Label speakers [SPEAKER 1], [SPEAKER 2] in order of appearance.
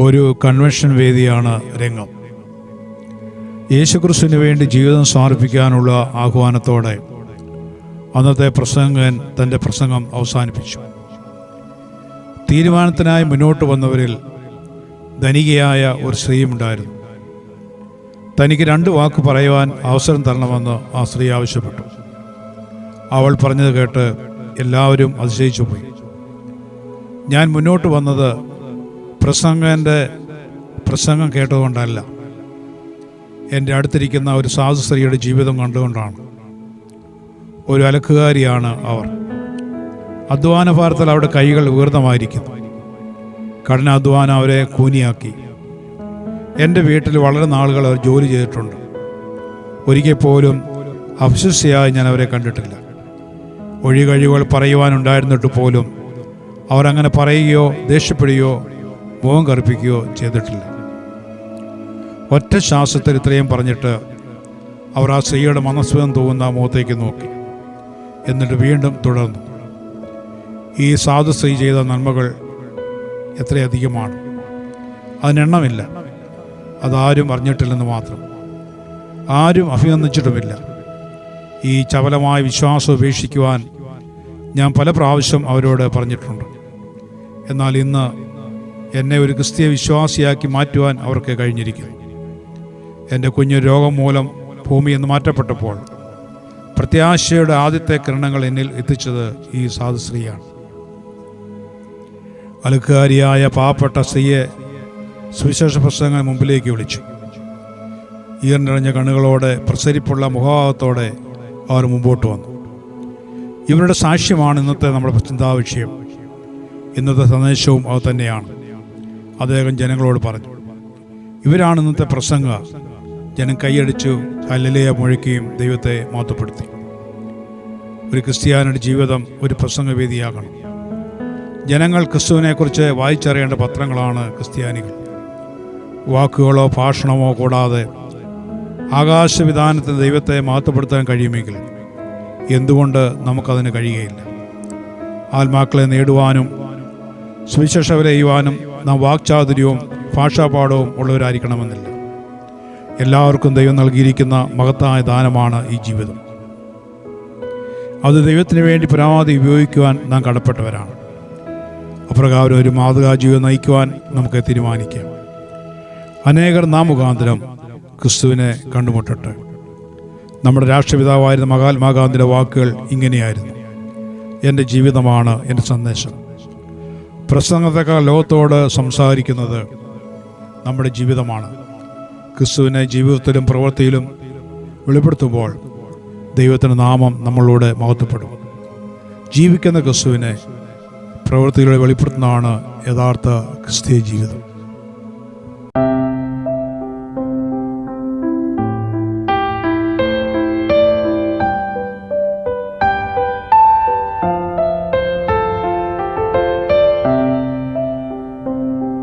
[SPEAKER 1] ഒരു കൺവെൻഷൻ വേദിയാണ് രംഗം. യേശുക്രിസ്തുവിന് വേണ്ടി ജീവിതം സമർപ്പിക്കാനുള്ള ആഹ്വാനത്തോടെ അന്നത്തെ പ്രസംഗകൻ തൻ്റെ പ്രസംഗം അവസാനിപ്പിച്ചു. തീരുമാനത്തിനായി മുന്നോട്ട് വന്നവരിൽ ധനികയായ ഒരു സ്ത്രീയുമുണ്ടായിരുന്നു. തനിക്ക് 2 വാക്ക് പറയുവാൻ അവസരം തരണമെന്ന് ആ സ്ത്രീ ആവശ്യപ്പെട്ടു. അവൾ പറഞ്ഞത് കേട്ട് എല്ലാവരും അതിശയിച്ചു പോയി. ഞാൻ മുന്നോട്ട് വന്നത് പ്രസംഗൻ്റെ പ്രസംഗം കേട്ടുകൊണ്ടല്ല, എൻ്റെ അടുത്തിരിക്കുന്ന ഒരു സാധു സ്ത്രീയുടെ ജീവിതം കണ്ടുകൊണ്ടാണ്. ഒരു അലക്കുകാരിയാണ് അവർ. അധ്വാനഭാരത്തിൽ അവരുടെ കൈകൾ ഉയർന്നമായിരിക്കുന്നു. കഠിനാധ്വാനം അവരെ കൂനിയാക്കി. എൻ്റെ വീട്ടിൽ വളരെ നാളുകൾ അവർ ജോലി ചെയ്തിട്ടുണ്ട്. ഒരിക്കൽ പോലും അവിശ്വസ്തയായി ഞാൻ അവരെ കണ്ടിട്ടില്ല. ഒഴികഴിവുകൾ പറയുവാനുണ്ടായിരുന്നിട്ട് പോലും അവരങ്ങനെ പറയുകയോ ദേഷ്യപ്പെടുകയോ മുഖം കറുപ്പിക്കുകയോ ചെയ്തിട്ടില്ല. ഒറ്റ ശ്വാസത്തിൽ ഇത്രയും പറഞ്ഞിട്ട് അവർ ആ സ്ത്രീയുടെ മനസ്സുഖം തോന്നുന്ന മുഖത്തേക്ക് നോക്കി. എന്നിട്ട് വീണ്ടും തുടർന്നു. ഈ സാധു സ്ത്രീ ചെയ്ത നന്മകൾ എത്രയധികമാണ്, അതിനെണ്ണമില്ല. അതാരും അറിഞ്ഞിട്ടില്ലെന്ന് മാത്രം. ആരും അഭിനന്ദിച്ചിട്ടുമില്ല. ഈ ചപലമായ വിശ്വാസം ഉപേക്ഷിക്കുവാൻ ഞാൻ പല പ്രാവശ്യം അവരോട് പറഞ്ഞിട്ടുണ്ട്. എന്നാൽ ഇന്ന് എന്നെ ഒരു ക്രിസ്തീയ വിശ്വാസിയാക്കി മാറ്റുവാൻ അവർക്ക് കഴിഞ്ഞിരിക്കുന്നു. എൻ്റെ കുഞ്ഞു രോഗം മൂലം ഭൂമിയിൽ നിന്ന് മാറ്റപ്പെട്ടപ്പോൾ പ്രത്യാശയുടെ ആദ്യത്തെ കിരണങ്ങൾ എന്നിൽ എത്തിച്ചത് ഈ സാധുശ്രീയാണ്. അലുക്കാരിയായ പാവപ്പെട്ട സ്ത്രീയെ സുവിശേഷ പ്രസംഗം മുമ്പിലേക്ക് വിളിച്ചു. ഈർന്നിറഞ്ഞ കണ്ണുകളോടെ പ്രസരിപ്പുള്ള മുഖഭാവത്തോടെ അവർ മുമ്പോട്ട് വന്നു. ഇവരുടെ സാക്ഷ്യമാണ് ഇന്നത്തെ നമ്മുടെ ചിന്താവിഷയം. ഇന്നത്തെ സന്ദേശവും അത് തന്നെയാണ്. അദ്ദേഹം ജനങ്ങളോട് പറഞ്ഞു. ഇവരാണ് ഇന്നത്തെ പ്രസംഗ. ജനം കൈയടിച്ചു ഹല്ലേലൂയ മുഴക്കുകയും ദൈവത്തെ മഹത്വപ്പെടുത്തി. ഒരു ക്രിസ്ത്യാനിയുടെ ജീവിതം ഒരു പ്രസംഗവേദിയാകണം. ജനങ്ങൾ ക്രിസ്തുവിനെക്കുറിച്ച് വായിച്ചറിയേണ്ട പത്രങ്ങളാണ് ക്രിസ്ത്യാനികൾ. വാക്കുകളോ ഭാഷണമോ കൂടാതെ ആകാശവിധാനത്തിൽ ദൈവത്തെ മഹത്വപ്പെടുത്താൻ കഴിയുമെങ്കിൽ എന്തുകൊണ്ട് നമുക്കതിന് കഴിയുകയില്ല? ആത്മാക്കളെ നേടുവാനും സുവിശേഷം ചെയ്യുവാനും നാം വാക്ചാതുര്യവും ഭാഷാപാഠവും ഉള്ളവരായിരിക്കണമെന്നില്ല. എല്ലാവർക്കും ദൈവം നൽകിയിരിക്കുന്ന മഹത്തായ ദാനമാണ് ഈ ജീവിതം. അത് ദൈവത്തിന് വേണ്ടി പരമാവധി ഉപയോഗിക്കുവാൻ നാം കടപ്പെട്ടവരാണ്. അപ്രകാരം ഒരു മാതൃകാ ജീവിതം നയിക്കുവാൻ നമുക്ക് തീരുമാനിക്കാം. അനേകർ നാം മുഖാന്തരം ക്രിസ്തുവിനെ കണ്ടുമുട്ടട്ടെ. നമ്മുടെ രാഷ്ട്രപിതാവായിരുന്ന മഹാത്മാഗാന്ധിയുടെ വാക്കുകൾ ഇങ്ങനെയായിരുന്നു: എൻ്റെ ജീവിതമാണ് എൻ്റെ സന്ദേശം. പ്രസംഗത്തെക്കാൾ ലോകത്തോട് സംസാരിക്കുന്നത് നമ്മുടെ ജീവിതമാണ്. ക്രിസ്തുവിനെ ജീവിതത്തിലും പ്രവൃത്തിയിലും വെളിപ്പെടുത്തുമ്പോൾ ദൈവത്തിൻ്റെ നാമം നമ്മളോട് മഹത്വപ്പെടും. ജീവിക്കുന്ന ക്രിസ്തുവിനെ പ്രവൃത്തികളെ വെളിപ്പെടുത്തുന്നതാണ് യഥാർത്ഥ ക്രിസ്തീയ ജീവിതം.